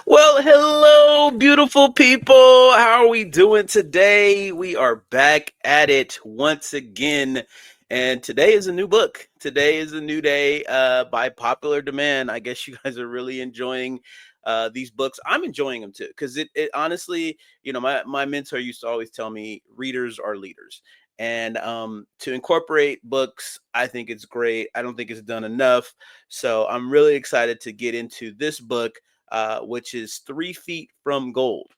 Well, hello, beautiful people. How are we doing today? We are back at it once again. And today is a new book. Today is a new day by popular demand. I guess you guys are really enjoying these books. I'm enjoying them too because it honestly, my mentor used to always tell me readers are leaders. And to incorporate books, I think it's great. I don't think it's done enough. So I'm really excited to get into this book, which is 3 Feet from Gold.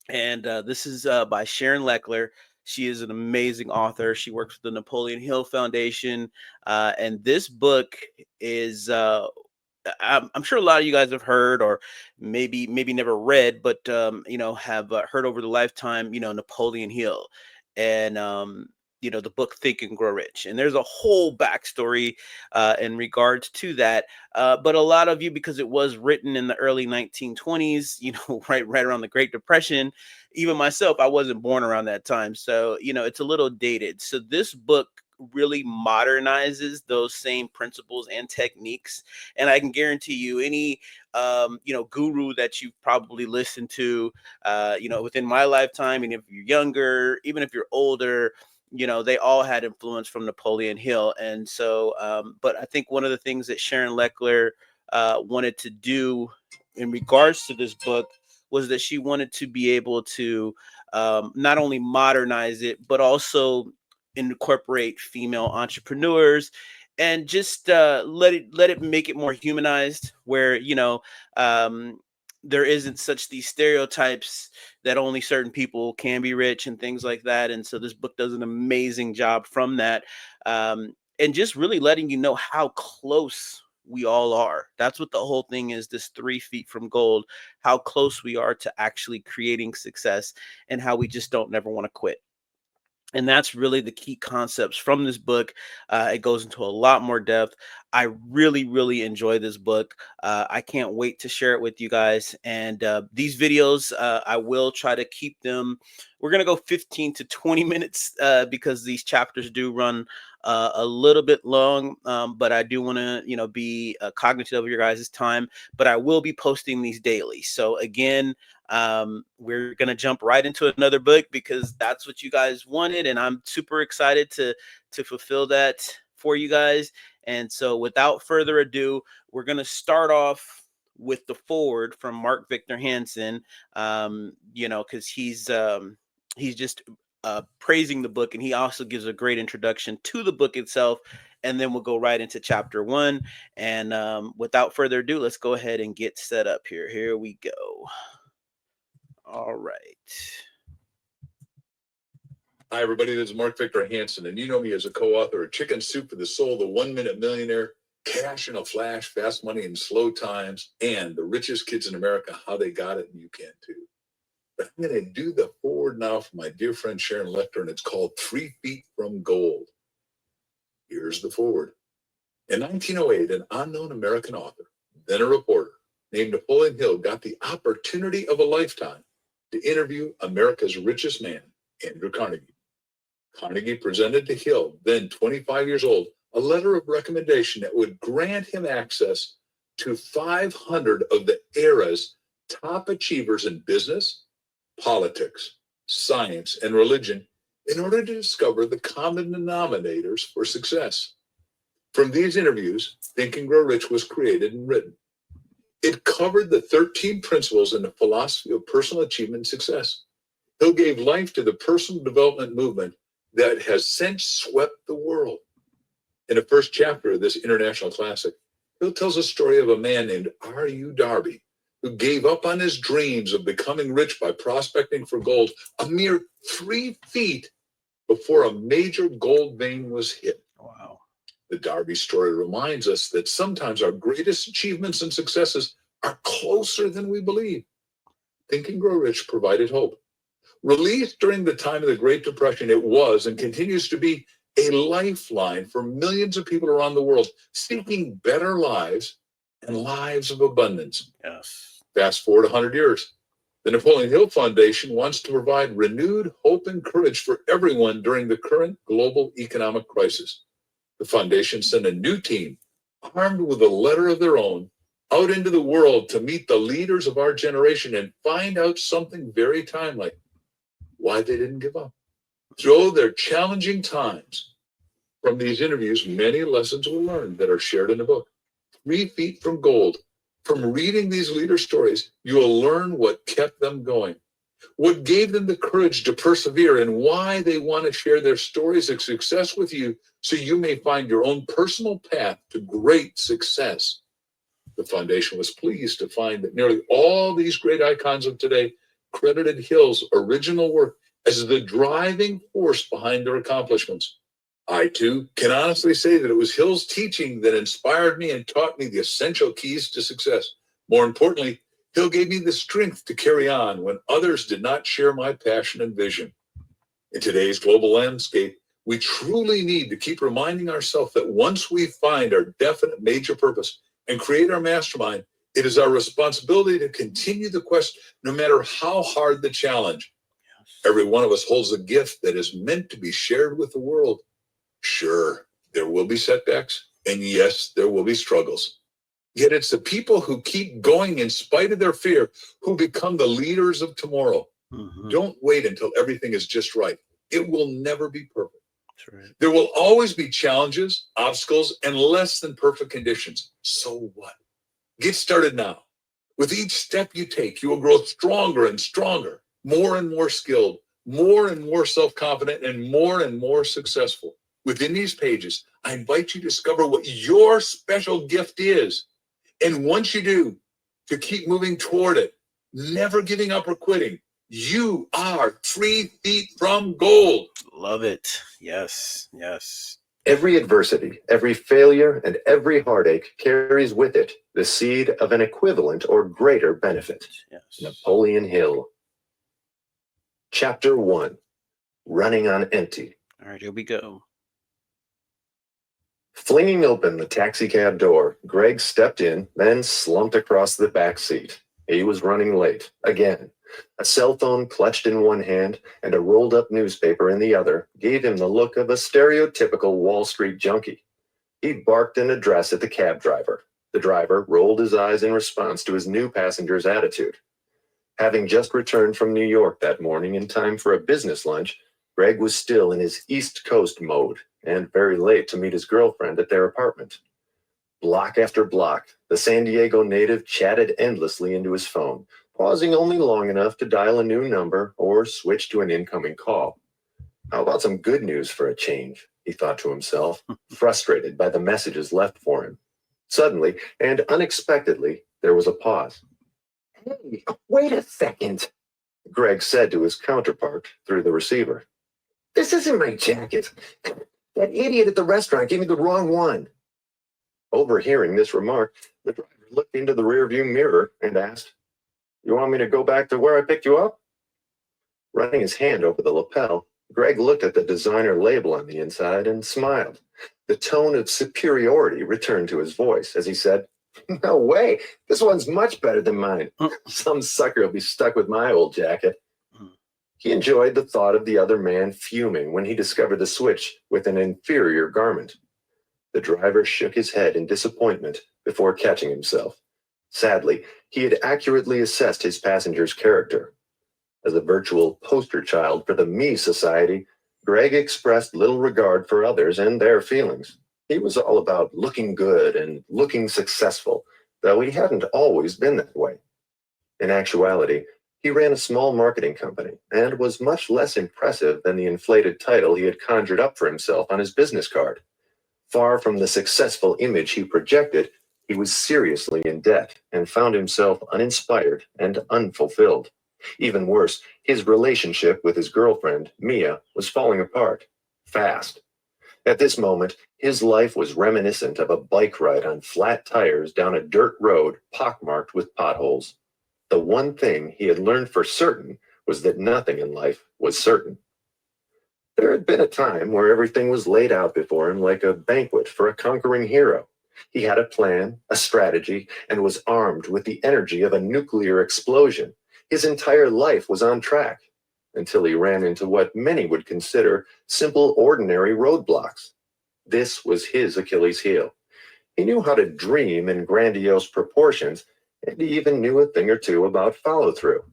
And this is by Sharon Leckler. She is an amazing author. She works with the Napoleon Hill Foundation. And this book is, I'm sure a lot of you guys have heard, or maybe never read, but have heard over the lifetime, Napoleon Hill, and the book Think and Grow Rich. And there's a whole backstory in regards to that. But a lot of you, because it was written in the early 1920s, right around the Great Depression. Even myself, I wasn't born around that time, so it's a little dated. So this book really modernizes those same principles and techniques, and I can guarantee you any guru that you've probably listened to within my lifetime, and if you're younger, even if you're older, they all had influence from Napoleon Hill. And so but I think one of the things that Sharon Leckler wanted to do in regards to this book was that she wanted to be able to not only modernize it but also incorporate female entrepreneurs, and just let it make it more humanized, where um, there isn't such these stereotypes that only certain people can be rich and things like that. And so this book does an amazing job from that, and just really letting you know how close we all are. That's what the whole thing is, this 3 feet from gold, how close we are to actually creating success, and how we just don't never want to quit. And that's really the key concepts from this book. It goes into a lot more depth. I really, really enjoy this book. I can't wait to share it with you guys. And these videos, I will try to keep them. We're going to go 15 to 20 minutes because these chapters do run a little bit long. But I do want to, be cognitive of your guys' time. But I will be posting these daily. So again, we're going to jump right into another book because that's what you guys wanted, and I'm super excited to fulfill that for you guys. And so without further ado, we're going to start off with the forward from Mark Victor Hansen, because he's just praising the book, and he also gives a great introduction to the book itself. And then we'll go right into chapter 1. And without further ado, let's go ahead and get set up here. Here we go. All right. Hi, everybody. This is Mark Victor Hansen, and you know me as a co-author of Chicken Soup for the Soul, The 1 Minute Millionaire, Cash in a Flash, Fast Money in Slow Times, and The Richest Kids in America, How They Got It, and You Can Too. But I'm going to do the forward now for my dear friend Sharon Leckler, and it's called 3 Feet from Gold. Here's the forward. In 1908, an unknown American author, then a reporter, named Napoleon Hill got the opportunity of a lifetime to interview America's richest man, Andrew Carnegie. Carnegie presented to Hill, then 25 years old, a letter of recommendation that would grant him access to 500 of the era's top achievers in business, politics, science, and religion in order to discover the common denominators for success. From these interviews, Think and Grow Rich was created and written. It covered the 13 principles in the philosophy of personal achievement and success. Hill gave life to the personal development movement that has since swept the world. In the first chapter of this international classic, Hill tells a story of a man named R.U. Darby, who gave up on his dreams of becoming rich by prospecting for gold a mere 3 feet before a major gold vein was hit. Wow. The Darby story reminds us that sometimes our greatest achievements and successes are closer than we believe. Think and Grow Rich provided hope. Released during the time of the Great Depression, it was and continues to be a lifeline for millions of people around the world seeking better lives and lives of abundance. Yes. Fast forward 100 years. The Napoleon Hill Foundation wants to provide renewed hope and courage for everyone during the current global economic crisis. The foundation sent a new team armed with a letter of their own out into the world to meet the leaders of our generation and find out something very timely: why they didn't give up. Through their challenging times, from these interviews, many lessons were learned that are shared in the book. 3 Feet from Gold. From reading these leader stories, you will learn what kept them going, what gave them the courage to persevere, and why they want to share their stories of success with you so you may find your own personal path to great success. The foundation was pleased to find that nearly all these great icons of today credited Hill's original work as the driving force behind their accomplishments. I, too, can honestly say that it was Hill's teaching that inspired me and taught me the essential keys to success. More importantly, Hill gave me the strength to carry on when others did not share my passion and vision. In today's global landscape, we truly need to keep reminding ourselves that once we find our definite major purpose and create our mastermind, it is our responsibility to continue the quest no matter how hard the challenge. Every one of us holds a gift that is meant to be shared with the world. Sure, there will be setbacks, and yes, there will be struggles. Yet it's the people who keep going in spite of their fear who become the leaders of tomorrow. Don't wait until everything is just right. It will never be perfect. That's right. There will always be challenges, obstacles, and less than perfect conditions. So what? Get started now. With each step you take, you will grow stronger and stronger, more and more skilled, more and more self-confident, and more successful. Within these pages, I invite you to discover what your special gift is. And once you do, to keep moving toward it, never giving up or quitting. You are 3 feet from gold. Love it. Yes, yes. Every adversity, every failure, and every heartache carries with it the seed of an equivalent or greater benefit. Yes. Napoleon Hill. Chapter 1. Running on Empty. All right, here we go. Flinging open the taxicab door, Greg stepped in, then slumped across the back seat. He was running late, again. A cell phone clutched in one hand and a rolled-up newspaper in the other gave him the look of a stereotypical Wall Street junkie. He barked an address at the cab driver. The driver rolled his eyes in response to his new passenger's attitude. Having just returned from New York that morning in time for a business lunch, Greg was still in his East Coast mode and very late to meet his girlfriend at their apartment. Block after block, the San Diego native chatted endlessly into his phone, pausing only long enough to dial a new number or switch to an incoming call. How about some good news for a change, he thought to himself, frustrated by the messages left for him. Suddenly, and unexpectedly, there was a pause. "Hey, wait a second," Greg said to his counterpart through the receiver. "This isn't my jacket. That idiot at the restaurant gave me the wrong one." Overhearing this remark, the driver looked into the rearview mirror and asked, "You want me to go back to where I picked you up?" Running his hand over the lapel, Greg looked at the designer label on the inside and smiled. The tone of superiority returned to his voice as he said, "No way, this one's much better than mine. Some sucker will be stuck with my old jacket." He enjoyed the thought of the other man fuming when he discovered the switch with an inferior garment. The driver shook his head in disappointment before catching himself. Sadly, he had accurately assessed his passenger's character. As a virtual poster child for the Me Society, Greg expressed little regard for others and their feelings. He was all about looking good and looking successful, though he hadn't always been that way. In actuality, he ran a small marketing company and was much less impressive than the inflated title he had conjured up for himself on his business card. Far from the successful image he projected, he was seriously in debt and found himself uninspired and unfulfilled. Even worse, his relationship with his girlfriend, Mia, was falling apart, fast. At this moment, his life was reminiscent of a bike ride on flat tires down a dirt road pockmarked with potholes. The one thing he had learned for certain was that nothing in life was certain. There had been a time where everything was laid out before him like a banquet for a conquering hero. He had a plan, a strategy, and was armed with the energy of a nuclear explosion. His entire life was on track, until he ran into what many would consider simple, ordinary roadblocks. This was his Achilles heel. He knew how to dream in grandiose proportions, and he even knew a thing or two about follow-through.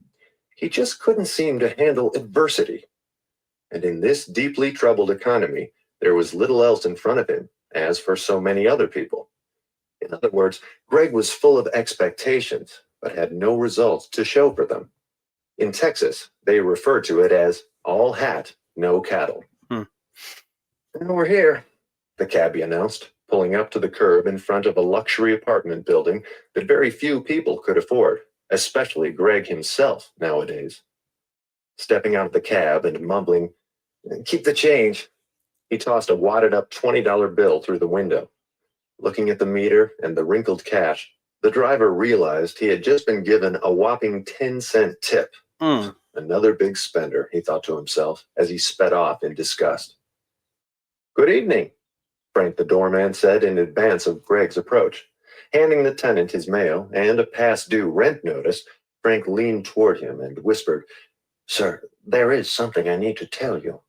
He just couldn't seem to handle adversity. And in this deeply troubled economy, there was little else in front of him, as for so many other people. In other words, Greg was full of expectations, but had no results to show for them. In Texas, they refer to it as all hat, no cattle. Hmm. And we're here, the cabbie announced, pulling up to the curb in front of a luxury apartment building that very few people could afford, especially Greg himself nowadays. Stepping out of the cab and mumbling, "Keep the change," he tossed a wadded up $20 bill through the window. Looking at the meter and the wrinkled cash, the driver realized he had just been given a whopping 10-cent tip. Another big spender, he thought to himself as he sped off in disgust. "Good evening," Frank the doorman said in advance of Greg's approach. Handing the tenant his mail and a past-due rent notice, Frank leaned toward him and whispered, "Sir, there is something I need to tell you."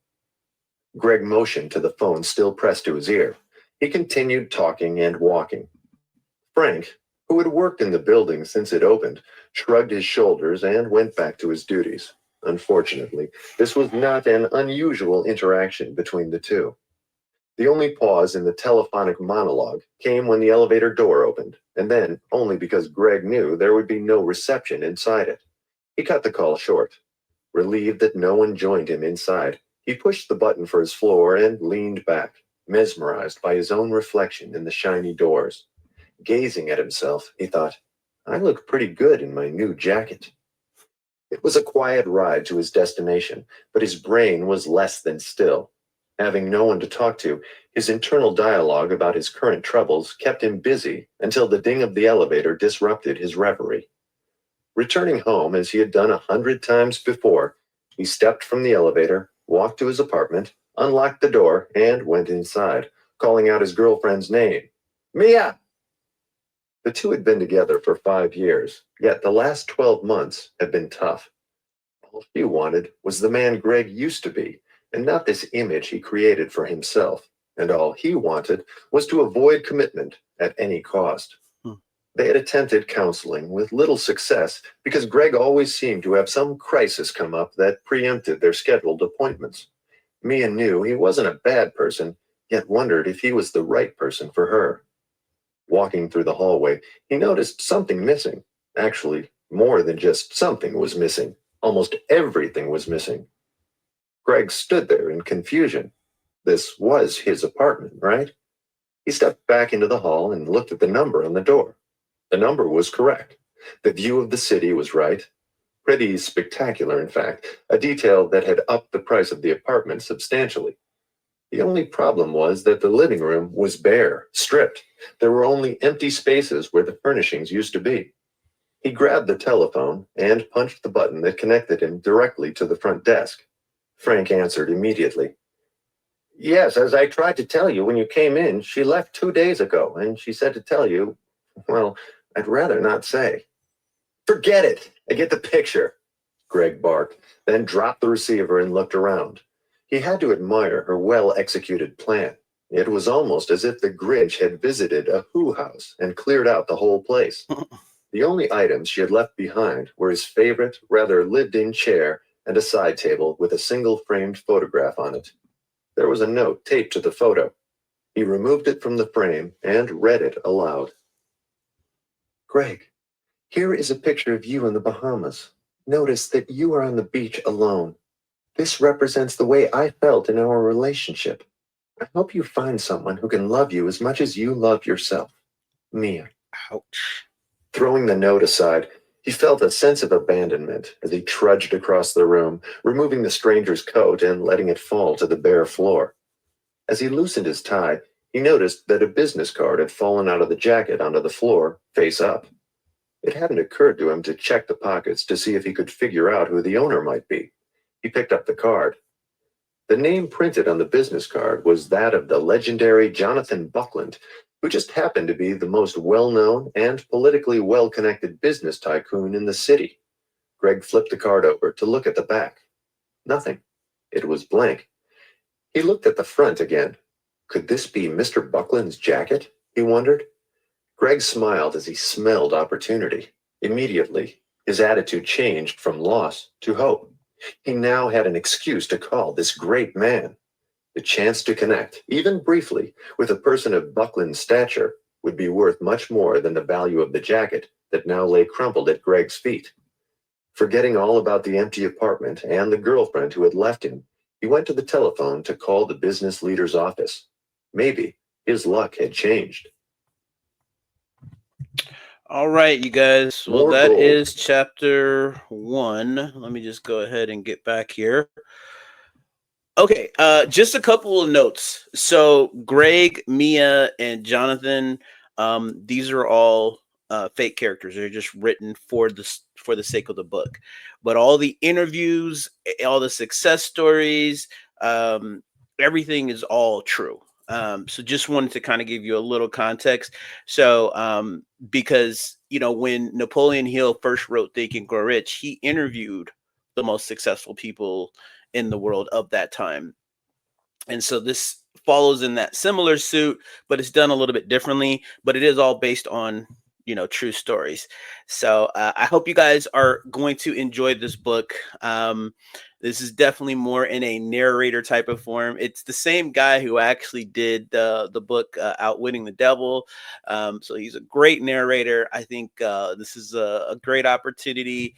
Greg motioned to the phone still pressed to his ear. He continued talking and walking. Frank, who had worked in the building since it opened, shrugged his shoulders and went back to his duties. Unfortunately, this was not an unusual interaction between the two. The only pause in the telephonic monologue came when the elevator door opened, and then only because Greg knew there would be no reception inside it. He cut the call short. Relieved that no one joined him inside, he pushed the button for his floor and leaned back, mesmerized by his own reflection in the shiny doors. Gazing at himself, he thought, "I look pretty good in my new jacket." It was a quiet ride to his destination, but his brain was less than still. Having no one to talk to, his internal dialogue about his current troubles kept him busy until the ding of the elevator disrupted his reverie. Returning home as he had done 100 times before, he stepped from the elevator, walked to his apartment, unlocked the door, and went inside, calling out his girlfriend's name. "Mia!" The two had been together for 5 years, yet the last 12 months had been tough. All she wanted was the man Greg used to be, and not this image he created for himself. And all he wanted was to avoid commitment at any cost. They had attempted counseling with little success because Greg always seemed to have some crisis come up that preempted their scheduled appointments. Mia knew he wasn't a bad person, yet wondered if he was the right person for her. Walking through the hallway, he noticed something missing. Actually, more than just something was missing. Almost everything was missing. Greg stood there in confusion. This was his apartment, right? He stepped back into the hall and looked at the number on the door. The number was correct. The view of the city was right. Pretty spectacular, in fact, a detail that had upped the price of the apartment substantially. The only problem was that the living room was bare, stripped. There were only empty spaces where the furnishings used to be. He grabbed the telephone and punched the button that connected him directly to the front desk. Frank answered immediately. "Yes, as I tried to tell you when you came in, she left 2 days ago, and she said to tell you, well, I'd rather not say." "Forget it. I get the picture," Greg barked, then dropped the receiver and looked around. He had to admire her well-executed plan. It was almost as if the Grinch had visited a Who house and cleared out the whole place. The only items she had left behind were his favorite, rather lived-in chair and a side table with a single framed photograph on it. There was a note taped to the photo. He removed it from the frame and read it aloud. "Greg, here is a picture of you in the Bahamas. Notice that you are on the beach alone. This represents the way I felt in our relationship. I hope you find someone who can love you as much as you love yourself. Mia." Ouch. Throwing the note aside, he felt a sense of abandonment as he trudged across the room, removing the stranger's coat and letting it fall to the bare floor. As he loosened his tie, he noticed that a business card had fallen out of the jacket onto the floor, face up. It hadn't occurred to him to check the pockets to see if he could figure out who the owner might be. He picked up the card. The name printed on the business card was that of the legendary Jonathan Buckland, who just happened to be the most well-known and politically well-connected business tycoon in the city. Greg flipped the card over to look at the back. Nothing. It was blank. He looked at the front again. Could this be Mr. Buckland's jacket? He wondered. Greg smiled as he smelled opportunity. Immediately, his attitude changed from loss to hope. He now had an excuse to call this great man. The chance to connect, even briefly, with a person of Buckland's stature would be worth much more than the value of the jacket that now lay crumpled at Greg's feet. Forgetting all about the empty apartment and the girlfriend who had left him, he went to the telephone to call the business leader's office. Maybe his luck had changed. All right, you guys. Well, More that gold. is chapter 1. Let me just go ahead and get back here. Okay, just a couple of notes. So Greg, Mia, and Jonathan, these are all fake characters. They're just written for the sake of the book. But all the interviews, all the success stories, everything is all true. So just wanted to kind of give you a little context. So because when Napoleon Hill first wrote Think and Grow Rich, he interviewed the most successful people in the world of that time. And so this follows in that similar suit, but it's done a little bit differently, but it is all based on true stories. So I hope you guys are going to enjoy this book. This is definitely more in a narrator type of form. It's the same guy who actually did the book Outwitting the Devil. So he's a great narrator. I think this is a great opportunity,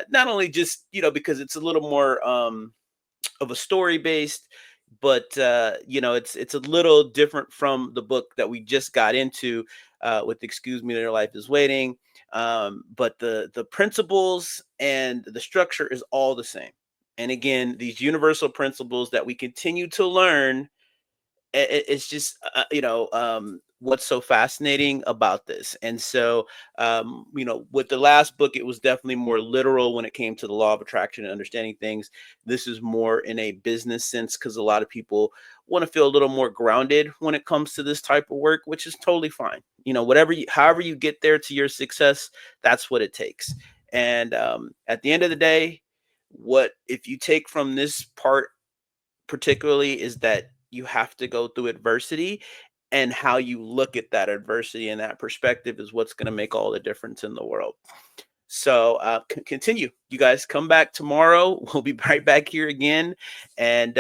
not only just because it's a little more of a story based, but it's a little different from the book that we just got into with Excuse Me, Their Life is Waiting. But the principles and the structure is all the same. And again, these universal principles that we continue to learn, it's just what's so fascinating about this. And so with the last book, it was definitely more literal when it came to the law of attraction and understanding things. This is more in a business sense, because a lot of people want to feel a little more grounded when it comes to this type of work, which is totally fine. However you get there to your success, that's what it takes. And at the end of the day, what if you take from this part particularly is that you have to go through adversity, and how you look at that adversity and that perspective is what's going to make all the difference in the world. So continue. You guys come back tomorrow. We'll be right back here again. And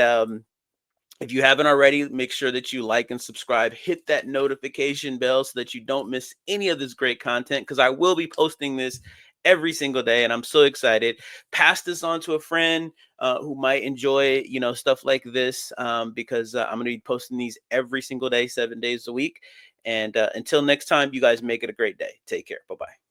if you haven't already, make sure that you like and subscribe, hit that notification bell so that you don't miss any of this great content, because I will be posting this every single day, and I'm so excited. Pass this on to a friend who might enjoy stuff like this, because I'm going to be posting these every single day, 7 days a week. And until next time, you guys make it a great day. Take care. Bye-bye.